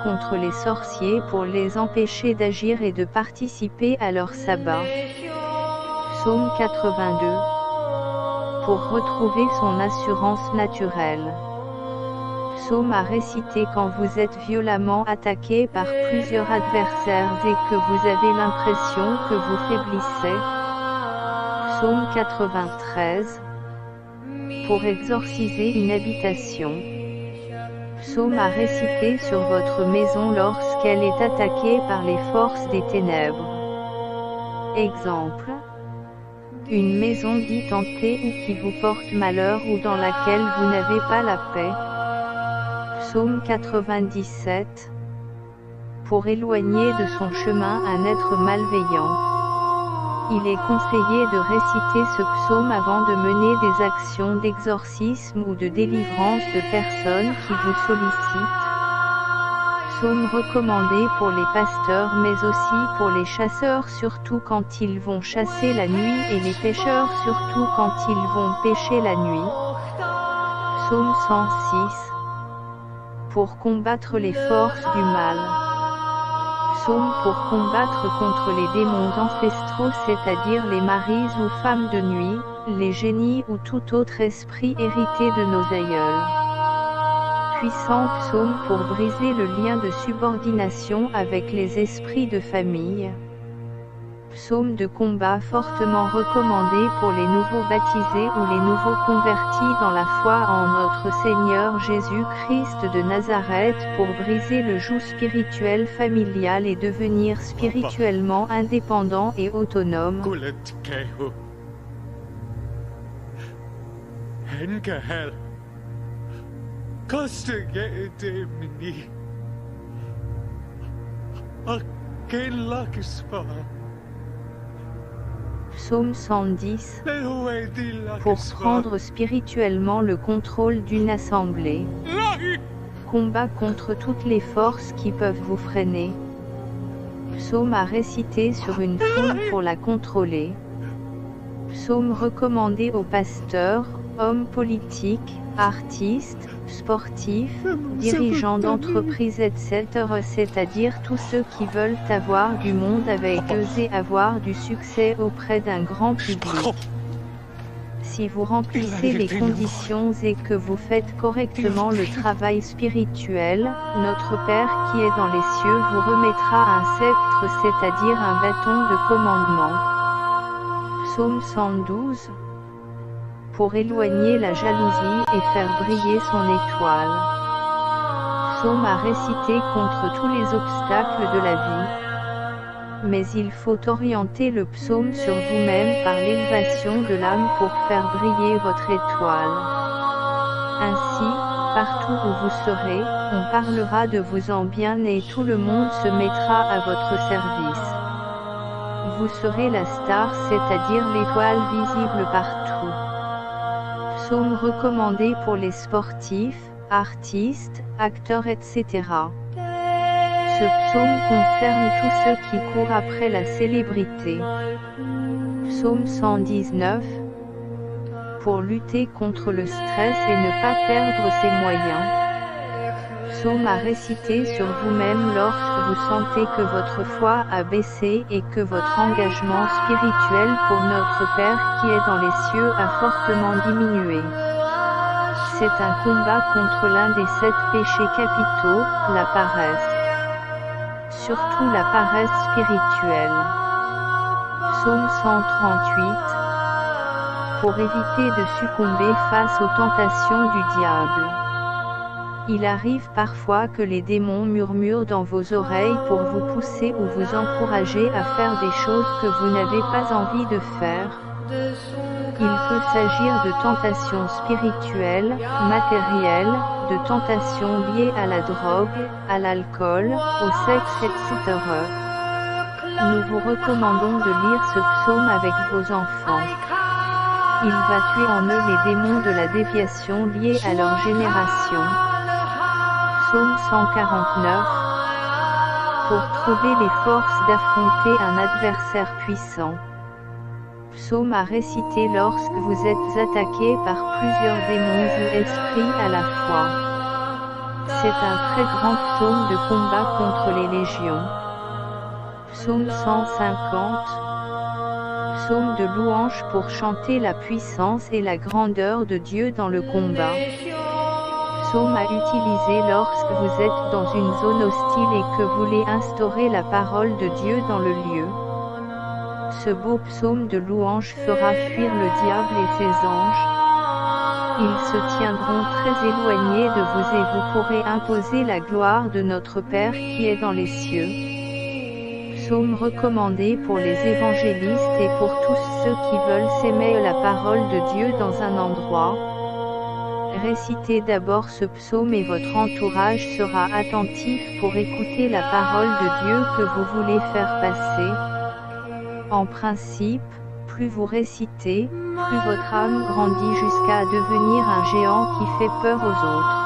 contre les sorciers pour les empêcher d'agir et de participer à leur sabbat. Psaume 82. Pour retrouver son assurance naturelle. Psaume à réciter quand vous êtes violemment attaqué par plusieurs adversaires et que vous avez l'impression que vous faiblissez. Psaume 93. Pour exorciser une habitation. Psaume à réciter sur votre maison lorsqu'elle est attaquée par les forces des ténèbres. Exemple. Une maison dite hantée ou qui vous porte malheur ou dans laquelle vous n'avez pas la paix. Psaume 97. Pour éloigner de son chemin un être malveillant. Il est conseillé de réciter ce psaume avant de mener des actions d'exorcisme ou de délivrance de personnes qui vous sollicitent. Psaume recommandé pour les pasteurs mais aussi pour les chasseurs surtout quand ils vont chasser la nuit et les pêcheurs surtout quand ils vont pêcher la nuit. Psaume 106. Pour combattre les forces du mal. Psaume pour combattre contre les démons ancestraux, c'est-à-dire les maris ou femmes de nuit, les génies ou tout autre esprit hérité de nos aïeuls. Puissant psaume pour briser le lien de subordination avec les esprits de famille. Psaume de combat fortement recommandé pour les nouveaux baptisés ou les nouveaux convertis dans la foi en notre Seigneur Jésus-Christ de Nazareth pour briser le joug spirituel familial et devenir spirituellement indépendant et autonome. Psaume 110. Pour prendre spirituellement le contrôle d'une assemblée. Combat contre toutes les forces qui peuvent vous freiner. Psaume à réciter sur une foule pour la contrôler. Psaume recommandé aux pasteurs, hommes politiques, artistes, sportifs, dirigeants d'entreprises etc. c'est-à-dire tous ceux qui veulent avoir du monde avec eux et avoir du succès auprès d'un grand public. Si vous remplissez les conditions et que vous faites correctement le travail spirituel, notre Père qui est dans les cieux vous remettra un sceptre, c'est-à-dire un bâton de commandement. Psaume 112. Pour éloigner la jalousie et faire briller son étoile. Psaume à réciter contre tous les obstacles de la vie. Mais il faut orienter le psaume sur vous-même par l'élévation de l'âme pour faire briller votre étoile. Ainsi, partout où vous serez, on parlera de vous en bien et tout le monde se mettra à votre service. Vous serez la star, c'est-à-dire l'étoile visible partout. Psaume recommandé pour les sportifs, artistes, acteurs etc. Ce psaume concerne tous ceux qui courent après la célébrité. Psaume 119. Pour lutter contre le stress et ne pas perdre ses moyens. Psaume à réciter sur vous-même lorsque vous sentez que votre foi a baissé et que votre engagement spirituel pour notre Père qui est dans les cieux a fortement diminué. C'est un combat contre l'un des 7 péchés capitaux, la paresse. Surtout la paresse spirituelle. Psaume 138. Pour éviter de succomber face aux tentations du diable. Il arrive parfois que les démons murmurent dans vos oreilles pour vous pousser ou vous encourager à faire des choses que vous n'avez pas envie de faire. Il peut s'agir de tentations spirituelles, matérielles, de tentations liées à la drogue, à l'alcool, au sexe etc. Nous vous recommandons de lire ce psaume avec vos enfants. Il va tuer en eux les démons de la déviation liés à leur génération. Psaume 149. Pour trouver les forces d'affronter un adversaire puissant. Psaume à réciter lorsque vous êtes attaqué par plusieurs démons ou esprits à la fois. C'est un très grand psaume de combat contre les légions. Psaume 150. Psaume de louange pour chanter la puissance et la grandeur de Dieu dans le combat. Psaume à utiliser lorsque vous êtes dans une zone hostile et que vous voulez instaurer la parole de Dieu dans le lieu. Ce beau psaume de louange fera fuir le diable et ses anges. Ils se tiendront très éloignés de vous et vous pourrez imposer la gloire de notre Père qui est dans les cieux. Psaume recommandé pour les évangélistes et pour tous ceux qui veulent s'aimer la parole de Dieu dans un endroit. Récitez d'abord ce psaume et votre entourage sera attentif pour écouter la parole de Dieu que vous voulez faire passer. En principe, plus vous récitez, plus votre âme grandit jusqu'à devenir un géant qui fait peur aux autres.